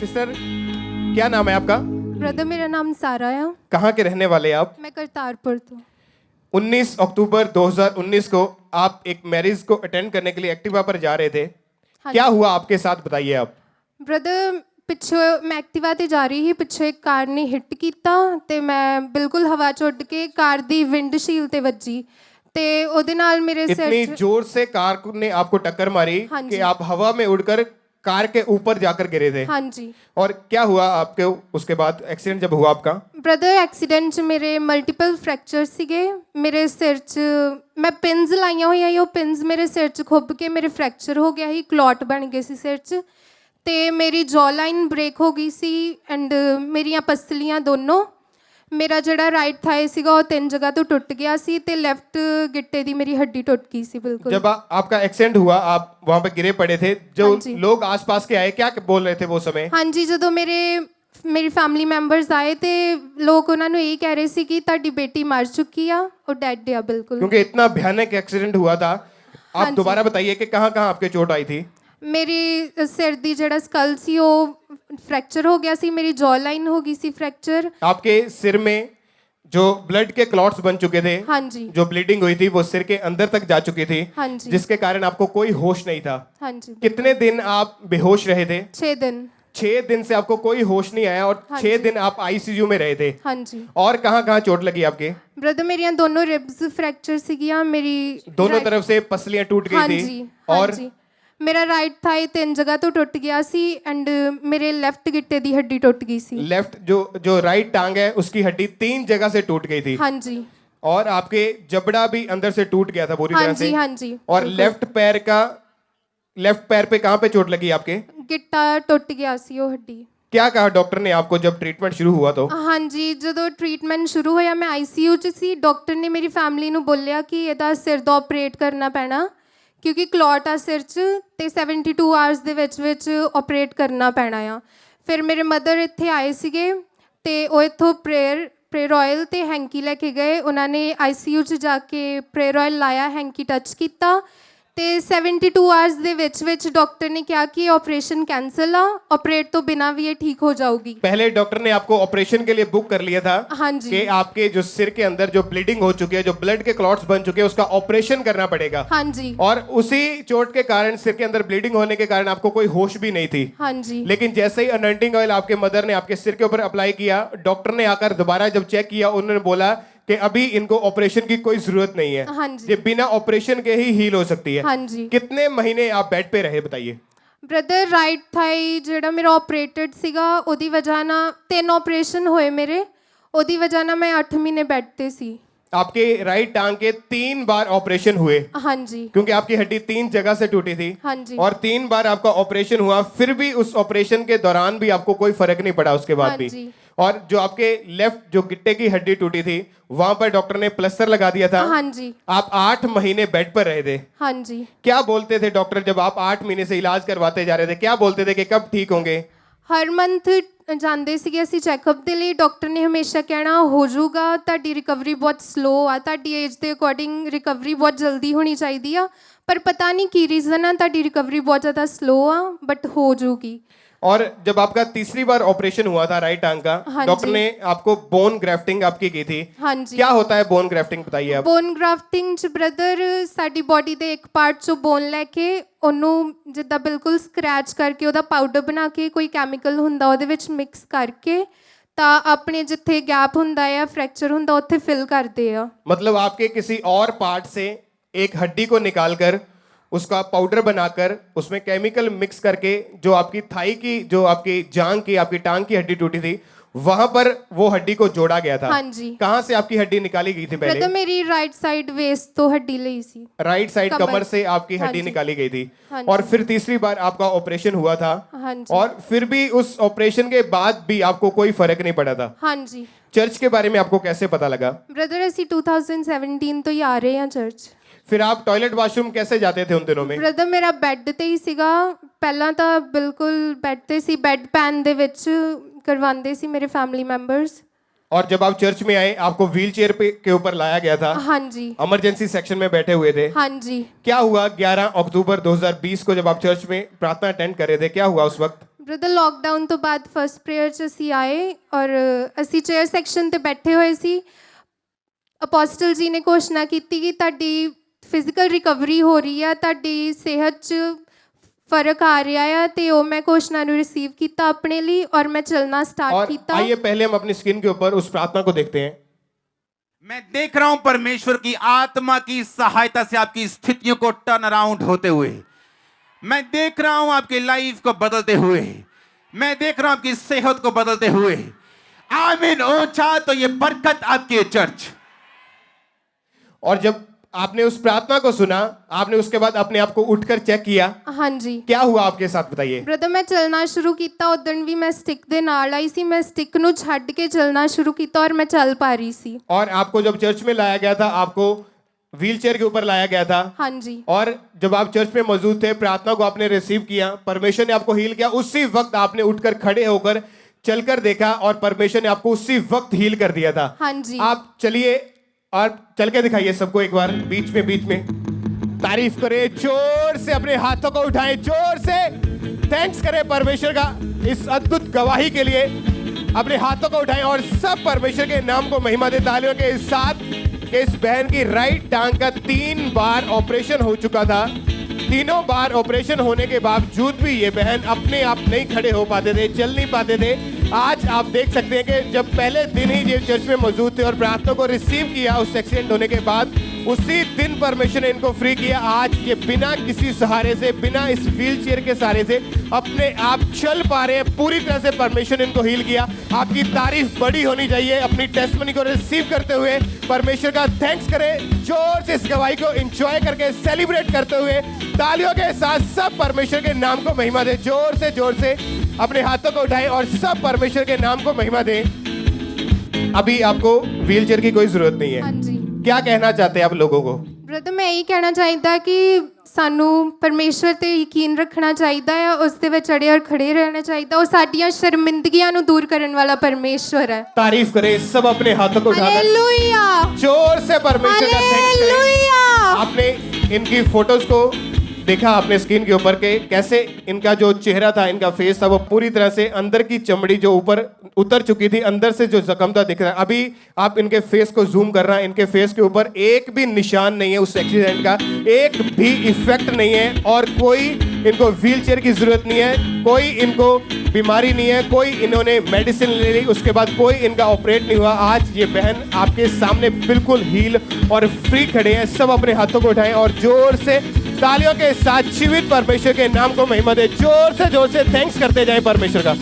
Sister, क्या नाम है आपका? ब्रदर मेरा नाम सारा है। कहाँ के रहने वाले हैं आप? मैं करतारपुर तो। 19 अक्टूबर 2019 को आप एक मैरिज को अटेंड करने के लिए एक्टिवा पर जा रहे थे। हाँ क्या जी। हुआ आपके साथ, बताइए आप। ब्रदर ਪਿੱਛੋਂ ਮੈਂ ਐਕਟਿਵਾ ਤੇ ਜਾ ਰਹੀ ਸੀ, ਪਿੱਛੋਂ ਇੱਕ ਕਾਰ ਨੇ ਹਿੱਟ ਕੀਤਾ ਤੇ ਮੈਂ ਬਿਲਕੁਲ ਹਵਾ 'ਚ ਉੱਡ ਕੇ ਕਾਰ ਦੀ ਵਿੰਡਸ਼ੀਲ ਤੇ ਵੱਜੀ ਤੇ ਉਹਦੇ ਨਾਲ ਮੇਰੇ ਸਿਰ इतनी 'ਚ जोर से कार ने आपको टक्कर मारी हाँ कि जी। आप हवा में उड़कर कार के ऊपर जाकर गिरे थे। ਹਾਂਜੀ और क्या हुआ आपके उसके बाद, एक्सीडेंट जब हुआ आपका? ਬ੍ਰਦਰ ਐਕਸੀਡੈਂਟ 'ਚ ਮੇਰੇ ਮਲਟੀਪਲ ਫ੍ਰੈਕਚਰ ਸੀਗੇ ਮੇਰੇ ਸਿਰ 'ਚ। ਮੈਂ ਪਿੰਸ ਲਾਈਆਂ ਹੋਈਆਂ ਸੀ, ਉਹ ਪਿੰਸ ਮੇਰੇ ਸਿਰ 'ਚ ਖੁੱਭ ਕੇ ਮੇਰੇ ਫ੍ਰੈਕਚਰ ਹੋ ਗਿਆ ਸੀ, ਕਲੌਟ ਬਣ ਗਏ ਸੀ ਸਿਰ 'ਚ ਤੇ ਮੇਰੀ ਜੌ ਲਾਈਨ ਬ੍ਰੇਕ ਹੋ ਗਈ ਸੀ ਐਂਡ ਮੇਰੀਆਂ ਪਸਲੀਆਂ ਦੋਨੋਂ। ਮੇਰਾ ਜਿਹੜਾ ਰਾਈਟ ਥਾਈ ਸੀਗਾ ਉਹ 3 ਜਗ੍ਹਾ ਤੋਂ ਟੁੱਟ ਗਿਆ ਸੀ ਤੇ ਲੈਫਟ ਗਿੱਟੇ ਦੀ ਮੇਰੀ ਹੱਡੀ ਟੁੱਟ ਗਈ ਸੀ ਬਿਲकुल। जब आपका एक्सीडेंट हुआ, आप वहां पर गिरे पड़े थे, जो हाँ जी। लोग आसपास के आए क्या बोल रहे थे वो समय? ਹਾਂਜੀ ਜਦੋਂ ਮੇਰੀ ਫੈਮਿਲੀ ਮੈਂਬਰਸ ਆਏ ਤੇ ਲੋਕ ਉਹਨਾਂ ਨੂੰ ਇਹ ਕਹਿ ਰਹੇ ਸੀ ਕਿ ਤੁਹਾਡੀ ਬੇਟੀ ਮਰ ਚੁੱਕੀ ਆ, ਉਹ ਡੈਡ ਆ ਬਿਲकुल। क्योंकि इतना भयानक एक्सीडेंट हुआ था। हाँ आप जी। दोबारा बताइए कि कहाँ कहाँ आपके चोट आई थी? ਮੇਰੀ ਸਿਰ ਦੀ ਜਿਹੜਾ ਸਕਲ ਸੀ ਉਹ ਫ੍ਰੈਕਚਰ ਹੋ ਗਿਆ ਸੀ, ਮੇਰੀ ਜੌ ਲਾਈਨ ਹੋ ਗਈ ਸੀ ਫ੍ਰੈਕਚਰ। आपके सिर में जो ब्लड के क्लॉट्स बन चुके थे, ਹਾਂਜੀ जो ब्लीडिंग हुई थी वो सिर के अंदर तक जा चुकी थी, ਹਾਂਜੀ जिसके कारण आपको कोई होश नहीं था। ਹਾਂਜੀ कितने दिन आप बेहोश रहे थे? 6 ਦਿਨ। 6 दिन से आपको कोई होश नहीं आया और हाँ 6 जी। दिन आप आईसीयू में रहे थे। ਹਾਂਜੀ और कहाँ कहाँ चोट लगी आपके? ਬ੍ਰਦਰ ਮੇਰੀਆਂ ਦੋਨੋਂ ਰਿਬਸ ਫ੍ਰੈਕਚਰ ਸੀਗੀਆਂ ਮੇਰੀ दोनों right- तरफ से पसलियां टूट गई ਹਾਂਜੀ थी और ਹਾਂਜੀ ਮੇਰਾ ਰਾਈਟ ਥਾਈ 3 ਜਗ੍ਹਾ ਤੋਂ ਟੁੱਟ ਗਿਆ ਸੀ ਐਂਡ ਮੇਰੇ ਲੈਫਟ ਗਿੱਟੇ ਦੀ ਹੱਡੀ ਟੁੱਟ ਗਈ ਸੀ। लेफ्ट जो जो राइट टांग है उसकी हड्डी 3 जगह से टूट गई थी ਹਾਂਜੀ और आपके जबड़ा भी अंदर से टूट गया था पूरी तरह ਹਾਂਜੀ से। ਹਾਂਜੀ और लेफ्ट पैर पे कहाँ पे चोट लगी आपके? ਗਿੱਟਾ ਟੁੱਟ ਗਿਆ ਸੀ ਉਹ ਹੱਡੀ। क्या कहा डॉक्टर ने आपको जब ट्रीटमेंट शुरू हुआ तो? ਹਾਂਜੀ ਜਦੋਂ ਟ੍ਰੀਟਮੈਂਟ ਸ਼ੁਰੂ ਹੋਇਆ ਮੈਂ ਆਈਸੀਯੂ 'ਚ ਸੀ। ਡਾਕਟਰ ਨੇ ਮੇਰੀ ਫੈਮਿਲੀ ਨੂੰ ਬੋਲਿਆ ਕਿ ਇਹਦਾ ਸਿਰ ਦਾ ਆਪਰੇਟ ਕਰਨਾ ਪੈਣਾ ਕਿਉਂਕਿ ਕਲੌਟ ਆ ਸਿਰ 'ਚ ਤੇ 72 ਆਵਰਸ ਦੇ ਵਿੱਚ ਆਪਰੇਟ ਕਰਨਾ ਪੈਣਾ ਆ। ਫਿਰ ਮੇਰੇ ਮਦਰ ਇੱਥੇ ਆਏ ਸੀਗੇ ਤੇ ਉਹ ਇੱਥੋਂ ਪ੍ਰੇਅਰ ਆਇਲ ਤੇ ਹੈਂਕੀ ਲੈ ਕੇ ਗਏ। ਉਹਨਾਂ ਨੇ ਆਈਸੀਯੂ 'ਚ ਜਾ ਕੇ ਪ੍ਰੇਅਰ ਆਇਲ ਲਾਇਆ, ਹੈਂਕੀ ਟੱਚ ਕੀਤਾ ਤੇ 72 ਆਵਰਸ ਦੇ ਵਿੱਚ ਡਾਕਟਰ ਨੇ ਕਿਹਾ ਕਿ ਆਪਰੇਸ਼ਨ कैंसिल ਆ, ਆਪਰੇਟ ਤੋਂ ਬਿਨਾ भी ये ठीक हो जाओगी। पहले डॉक्टर ने आपको ऑपरेशन के लिए बुक कर लिया था हाँ जी। कि आपके जो सिर के अंदर जो ब्लीडिंग हो चुकी है, जो ब्लड के क्लॉट्स बन चुके हैं, उसका ऑपरेशन करना पड़ेगा। हाँ जी और उसी चोट के कारण, सिर के अंदर ब्लीडिंग होने के कारण आपको कोई होश भी नहीं थी। हाँ जी लेकिन जैसे ही अनंटिंग ऑयल आपके मदर ने आपके सिर के ऊपर अप्लाई किया, डॉक्टर ने आकर दोबारा जब चेक किया, उन्होंने बोला कि अभी इनको ऑपरेशन की कोई जरूरत नहीं है, हाँ जी ये बिना ऑपरेशन के ही हील हो सकती है। हाँ जी कितने महीने आप बेड पे रहे, बताइए? ਬ੍ਰਦਰ ਰਾਈਟ ਥਾਈ ਜਿਹੜਾ ਮੇਰਾ ਆਪਰੇਟਡ ਸੀਗਾ ਉਹਦੀ ਵਜ੍ਹਾ ਨਾਲ 3 ਆਪਰੇਸ਼ਨ ਹੋਏ ਮੇਰੇ, ਉਹਦੀ ਵਜ੍ਹਾ ਨਾਲ ਮੈਂ 8 ਮਹੀਨੇ ਬੈੱਡ ਤੇ ਸੀ। आपके राइट टांग के 3 बार ऑपरेशन हुए ਹਾਂਜੀ क्योंकि आपकी हड्डी 3 जगह से टूटी थी ਹਾਂਜੀ और 3 बार आपका ऑपरेशन हुआ, फिर भी उस ऑपरेशन के दौरान भी आपको कोई फर्क नहीं पड़ा उसके बाद हाँ भी। जी। और जो आपके लेफ्ट जो गिट्टे की हड्डी टूटी थी, वहां पर डॉक्टर ने प्लास्टर लगा दिया था। ਹਾਂਜੀ आप 8 महीने बेड पर रहे थे। ਹਾਂਜੀ क्या बोलते थे डॉक्टर जब आप 8 महीने से इलाज करवाते जा रहे थे? क्या बोलते थे कि कब ठीक होंगे? ਹਰ ਮੰਥ ਜਾਂਦੇ ਸੀਗੇ ਅਸੀਂ ਚੈੱਕਅਪ ਦੇ ਲਈ। ਡਾਕਟਰ ਨੇ ਹਮੇਸ਼ਾ ਕਹਿਣਾ ਹੋ ਜਾਊਗਾ, ਤੁਹਾਡੀ ਰਿਕਵਰੀ ਬਹੁਤ ਸਲੋ ਆ, ਤੁਹਾਡੀ ਏਜ ਦੇ ਅਕੋਰਡਿੰਗ ਰਿਕਵਰੀ ਬਹੁਤ ਜਲਦੀ ਹੋਣੀ ਚਾਹੀਦੀ ਆ, ਪਰ ਪਤਾ ਨਹੀਂ ਕੀ ਰੀਜ਼ਨ ਆ ਤੁਹਾਡੀ ਰਿਕਵਰੀ ਬਹੁਤ ਜ਼ਿਆਦਾ ਸਲੋ ਆ, ਬਟ ਹੋ ਜਾਊਗੀ। और जब आपका तीसरी बार ऑपरेशन हुआ था राइट टांग का, हाँ डॉक्टर जी। ने आपको बोन ग्राफ्टिंग आपकी की थी। ਹਾਂਜੀ क्या होता है बोन ग्राफ्टिंग, बताइए आप? ਬੋਨ ਗ੍ਰਾਫਟਿੰਗ 'ਚ ਬ੍ਰਦਰ ਸਾਡੀ ਬਾਡੀ ਦੇ ਇੱਕ ਪਾਰਟ 'ਚੋਂ ਬੋਨ ਲੈ ਕੇ ਉਹਨੂੰ ਜਿੱਦਾਂ ਬਿਲਕੁਲ ਸਕ੍ਰੈਚ ਕਰਕੇ ਉਹਦਾ ਪਾਊਡਰ ਬਣਾ ਕੇ ਕੋਈ ਕੈਮੀਕਲ ਹੁੰਦਾ ਉਹਦੇ ਵਿੱਚ ਮਿਕਸ ਕਰਕੇ ਤਾਂ ਆਪਣੇ ਜਿੱਥੇ ਗੈਪ ਹੁੰਦਾ ਆ, ਫ੍ਰੈਕਚਰ ਹੁੰਦਾ, ਉੱਥੇ ਫਿਲ ਕਰਦੇ ਆ। मतलब आपके किसी और पार्ट से एक हड्डी को निकालकर उसका पाउडर बनाकर उसमें केमिकल मिक्स करके जो आपकी थाई की, जो आपकी जांग की, आपकी टांग की हड्डी टूटी थी, वहां पर वो हड्डी को जोड़ा गया था। हाँ जी कहाँ से आपकी हड्डी निकाली गई थी ਬ੍ਰਦਰ पहले? ਮੇਰੀ ਰਾਈਟ ਸਾਈਡ ਵੇस्ट ਤੋਂ ਹੱਡੀ ਲਈ ਸੀ। राइट साइड कमर। कमर से आपकी हाँ हड्डी जी। निकाली गई थी हाँ और जी। फिर तीसरी बार आपका ऑपरेशन हुआ था ਹਾਂਜੀ और फिर भी उस ऑपरेशन के बाद भी आपको कोई फर्क नहीं पड़ा था। ਹਾਂਜੀ चर्च के बारे में आपको कैसे पता लगा? ਬ੍ਰਦਰ ਅਸੀਂ 2017 ਤੋਂ ਹੀ ਆ ਰਹੇ ਹਾਂ ਚਰਚ। फिर आप टॉयलेट वॉशरूम कैसे जाते थे उन दिनों में? ਬ੍ਰਦਰ ਮੇਰਾ ਬੈੱਡ ਤੇ ਹੀ ਸੀਗਾ, ਪਹਿਲਾਂ ਤਾਂ ਬਿਲਕੁਲ ਬੈੱਡ ਤੇ ਸੀ, ਬੈੱਡ ਪੈਨ ਦੇ ਵਿੱਚ ਕਰਵਾਉਂਦੇ ਸੀ ਮੇਰੇ ਫੈਮਿਲੀ ਮੈਂਬਰਸ। और जब आप चर्च में आए, आपको व्हील चेयर पे के ऊपर लाया गया था, ਹਾਂਜੀ इमरजेंसी सेक्शन में बैठे हुए थे। ਹਾਂਜੀ क्या हुआ 11 अक्टूबर 2020 को जब आप चर्च में प्रार्थना अटेंड कर रहे थे, क्या हुआ उस वक्त? ਬ੍ਰਦਰ ਲੋਕਡਾਊਨ ਤੋਂ ਬਾਅਦ ਫਸਟ ਪ੍ਰੇਅਰ 'ਚ ਅਸੀਂ ਆਏ ਔਰ ਅਸੀਂ ਚੇਅਰ ਸੈਕਸ਼ਨ ਤੇ ਬੈਠੇ ਹੋਏ ਸੀ। ਅਪੋਸਟਲ ਜੀ ਨੇ ਘੋਸ਼ਣਾ ਕੀਤੀ ਕਿ ਤੁਹਾਡੀ ਫਿਜ਼ੀਕਲ ਰਿਕਵਰੀ ਹੋ ਰਹੀ ਆ, ਤੁਹਾਡੀ ਸਿਹਤ 'ਚ ਫਰਕ ਆ ਰਿਹਾ ਆ, ਤੇ ਉਹ ਮੈਂ ਘੋਸ਼ਣਾ ਨੂੰ ਰਿਸੀਵ ਕੀਤਾ ਆਪਣੇ ਲਈ ਔਰ ਮੈਂ ਚੱਲਣਾ ਸਟਾर्ट और ਕੀਤਾ। आइए पहले हम अपनी स्क्रीन के ऊपर उस प्रार्थना को देखते हैं। मैं देख रहा हूं परमेश्वर की आत्मा की सहायता से आपकी स्थितियों को टर्न अराउंड होते हुए। मैं देख रहा हूं आपकी लाइफ को बदलते हुए। मैं देख रहा हूं आपकी सेहत को बदलते हुए। आमीन। ऊंचा तो ये बरकत आपकी है चर्च। और जब आपने उस प्रार्थना को सुना, आपने उसके बाद अपने आप को उठकर चेक किया, हाँ जी क्या हुआ आपके साथ बताइए। ਬ੍ਰਦਰ ਮੈਂ ਚੱਲਣਾ ਸ਼ੁਰੂ ਕੀਤਾ। ਉਦਣ ਵੀ ਮੈਂ ਸਟਿਕ ਦੇ ਨਾਲ ਆਈ ਸੀ, ਮੈਂ ਸਟਿਕ ਨੂੰ ਛੱਡ ਕੇ ਚੱਲਣਾ ਸ਼ੁਰੂ ਕੀਤਾ ਔਰ ਮੈਂ ਚੱਲ ਪਾ ਰਹੀ ਸੀ। और आपको जब चर्च में लाया गया था, आपको व्हील चेयर के ऊपर लाया गया था, हाँ जी और जब आप चर्च में मौजूद थे, प्रार्थना को आपने रिसीव किया, परमेश्वर ने आपको हील किया, उसी वक्त आपने उठकर खड़े होकर चलकर देखा और परमेश्वर ने आपको उसी वक्त हील कर दिया था। हाँ जी आप चलिए और चल के दिखाइए सबको एक बार, बीच में तारीफ करें जोर से, अपने हाथों को उठाएं जोर से, थैंक्स करें परमेश्वर का इस अद्भुत गवाही के लिए। अपने हाथों को उठाएं और सब परमेश्वर के नाम को महिमा दे। तालियों के साथ कि इस बहन की राइट टांग का 3 बार ऑपरेशन हो चुका था। तीनों बार ऑपरेशन होने के बावजूद भी ये बहन अपने आप नहीं खड़े हो पाते थे, चल नहीं पाते थे। आज आप देख सकते हैं कि जब पहले दिन ही ये चर्च में मौजूद थे और प्रार्थना को रिसीव किया उस एक्सीडेंट होने के बाद, उसी दिन परमेश्वर ने इनको फ्री किया। आज ये बिना किसी सहारे से, बिना इस व्हील चेयर के सहारे से अपने आप चल पा रहे हैं। पूरी तरह से परमेश्वर ने इनको हील किया। आपकी तारीफ बड़ी होनी चाहिए। अपनी टेस्टमनी को रिसीव करते हुए परमेश्वर का थैंक्स करें जोर से, इस गवाही को एंजॉय करके सेलिब्रेट करते हुए तालियों के साथ सब परमेश्वर के नाम को महिमा दें। जोर से अपने हाथों को उठाएं और सब परमेश्वर के नाम को महिमा दें। अभी आपको व्हील चेयर की कोई जरूरत नहीं हाँ है। जी क्या कहना चाहते हैं आप लोगों को? ਬ੍ਰਦਰ ਮੈਂ ਇਹੀ ਕਹਿਣਾ ਚਾਹੀਦਾ ਕਿ ਸਾਨੂੰ ਪਰਮੇਸ਼ਵਰ ਤੇ ਯਕੀਨ ਰੱਖਣਾ ਚਾਹੀਦਾ ਆ, ਉਸ ਦੇ ਵਿੱਚ ਅੜੇ ਔਰ ਖੜੇ ਰਹਿਣਾ ਚਾਹੀਦਾ। ਉਹ ਸਾਡੀਆਂ ਸ਼ਰਮਿੰਦਗੀਆਂ ਨੂੰ ਦੂਰ ਕਰਨ ਵਾਲਾ परमेश्वर है। तारीफ करें सब अपने हाथों को उठाकर हालेलुया जोर से परमेश्वर का थैंक्स करें। हालेलुया। आपने इनकी फोटोज को देखा अपने स्क्रीन के ऊपर के कैसे इनका जो चेहरा था, इनका फेस था, वो पूरी तरह से अंदर की चमड़ी जो ऊपर उतर चुकी थी, अंदर से जो जख्म था दिख रहा है। अभी आप इनके फेस को जूम कर रहा है, इनके फेस के ऊपर एक भी निशान नहीं है उस एक्सीडेंट का, एक भी इफेक्ट नहीं है और कोई इनको व्हील चेयर की जरूरत नहीं है, कोई इनको बीमारी नहीं है, कोई इन्होंने मेडिसिन ले ली उसके बाद कोई इनका ऑपरेट नहीं हुआ। आज ये बहन आपके सामने बिल्कुल हील और फ्री खड़े हैं। सब अपने हाथों को उठाएं और जोर से तालियों के साथ जीवित परमेश्वर के नाम को महिमा दे। जोर से थैंक्स करते जाएं परमेश्वर का।